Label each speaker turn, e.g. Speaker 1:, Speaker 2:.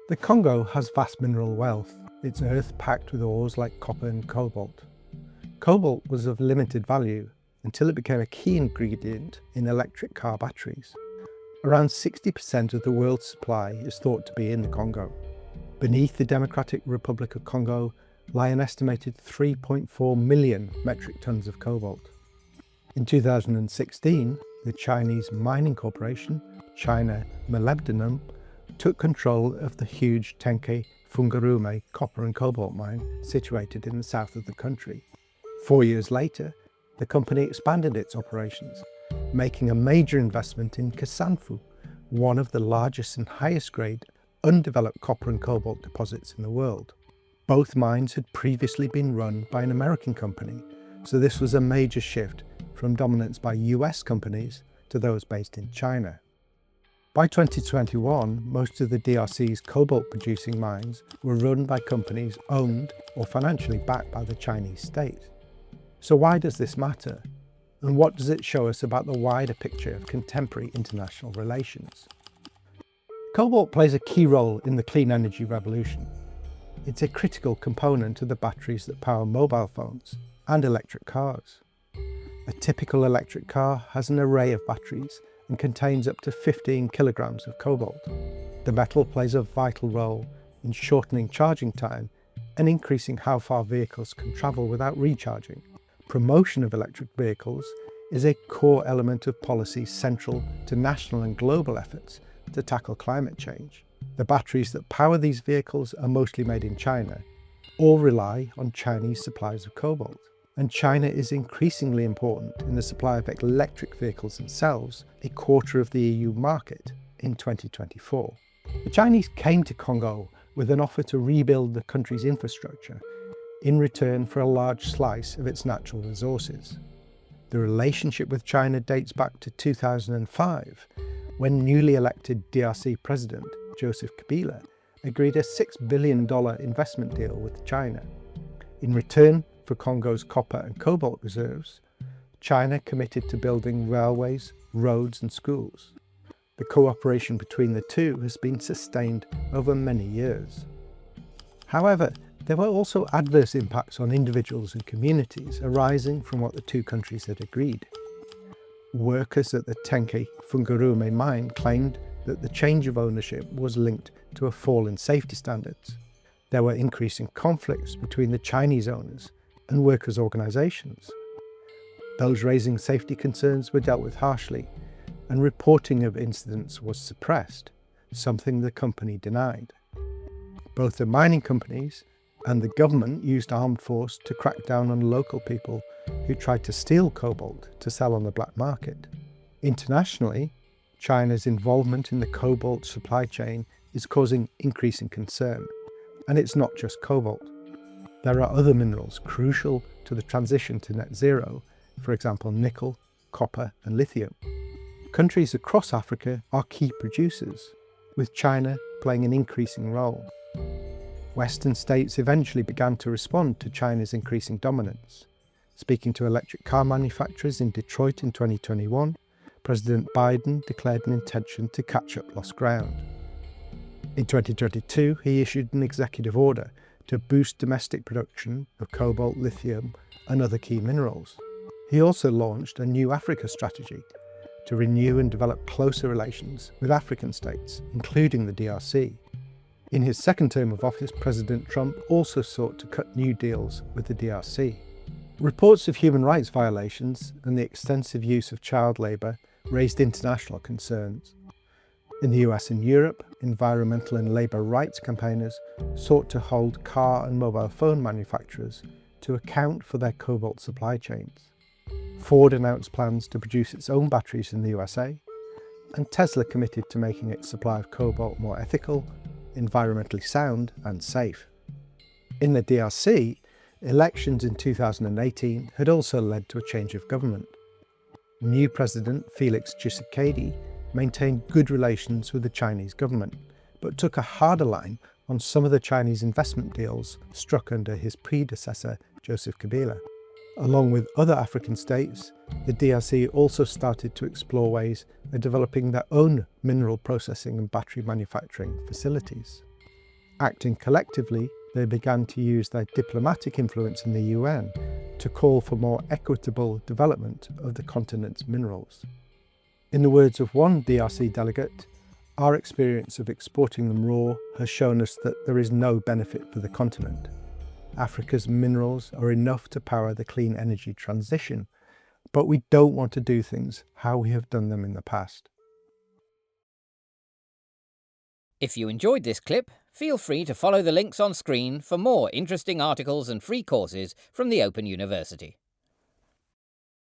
Speaker 1: The Congo has vast mineral wealth, its earth packed with ores like copper and cobalt. Cobalt was of limited value until it became a key ingredient in electric car batteries. Around 60% of the world's supply is thought to be in the Congo. Beneath the Democratic Republic of Congo lie an estimated 3.4 million metric tons of cobalt. In 2016, the Chinese mining corporation, China Molybdenum, took control of the huge Tenke Fungurume copper and cobalt mine situated in the south of the country. 4 years later, the company expanded its operations, making a major investment in Kasanfu, one of the largest and highest grade undeveloped copper and cobalt deposits in the world. Both mines had previously been run by an American company, so this was a major shift from dominance by US companies to those based in China. By 2021, most of the DRC's cobalt-producing mines were run by companies owned or financially backed by the Chinese state. So why does this matter? And what does it show us about the wider picture of contemporary international relations? Cobalt plays a key role in the clean energy revolution. It's a critical component of the batteries that power mobile phones and electric cars. A typical electric car has an array of batteries and contains up to 15 kilograms of cobalt. The metal plays a vital role in shortening charging time and increasing how far vehicles can travel without recharging. Promotion of electric vehicles is a core element of policy central to national and global efforts to tackle climate change. The batteries that power these vehicles are mostly made in China or rely on Chinese supplies of cobalt. And China is increasingly important in the supply of electric vehicles themselves, a quarter of the EU market in 2024. The Chinese came to Congo with an offer to rebuild the country's infrastructure in return for a large slice of its natural resources. The relationship with China dates back to 2005, when newly elected DRC President Joseph Kabila agreed a $6 billion investment deal with China. In return for Congo's copper and cobalt reserves, China committed to building railways, roads and schools. The cooperation between the two has been sustained over many years. However, there were also adverse impacts on individuals and communities arising from what the two countries had agreed. Workers at the Tenke Fungurume mine claimed that the change of ownership was linked to a fall in safety standards. There were increasing conflicts between the Chinese owners and workers' organisations. Those raising safety concerns were dealt with harshly, and reporting of incidents was suppressed, something the company denied. Both the mining companies and the government used armed force to crack down on local people who tried to steal cobalt to sell on the black market. Internationally, China's involvement in the cobalt supply chain is causing increasing concern, and it's not just cobalt. There are other minerals crucial to the transition to net zero, for example nickel, copper and lithium. Countries across Africa are key producers, with China playing an increasing role. Western states eventually began to respond to China's increasing dominance. Speaking to electric car manufacturers in Detroit in 2021, President Biden declared an intention to catch up lost ground. In 2022, he issued an executive order to boost domestic production of cobalt, lithium and other key minerals. He also launched a new Africa strategy to renew and develop closer relations with African states, including the DRC. In his second term of office, President Trump also sought to cut new deals with the DRC. Reports of human rights violations and the extensive use of child labour raised international concerns. In the US and Europe, environmental and labour rights campaigners sought to hold car and mobile phone manufacturers to account for their cobalt supply chains. Ford announced plans to produce its own batteries in the USA, and Tesla committed to making its supply of cobalt more ethical, environmentally sound and safe. In the DRC, elections in 2018 had also led to a change of government. New President Felix Tshisekedi maintained good relations with the Chinese government, but took a harder line on some of the Chinese investment deals struck under his predecessor, Joseph Kabila. Along with other African states, the DRC also started to explore ways of developing their own mineral processing and battery manufacturing facilities. Acting collectively, they began to use their diplomatic influence in the UN to call for more equitable development of the continent's minerals. In the words of one DRC delegate, our experience of exporting them raw has shown us that there is no benefit for the continent. Africa's minerals are enough to power the clean energy transition, but we don't want to do things how we have done them in the past.
Speaker 2: If you enjoyed this clip, feel free to follow the links on screen for more interesting articles and free courses from the Open University.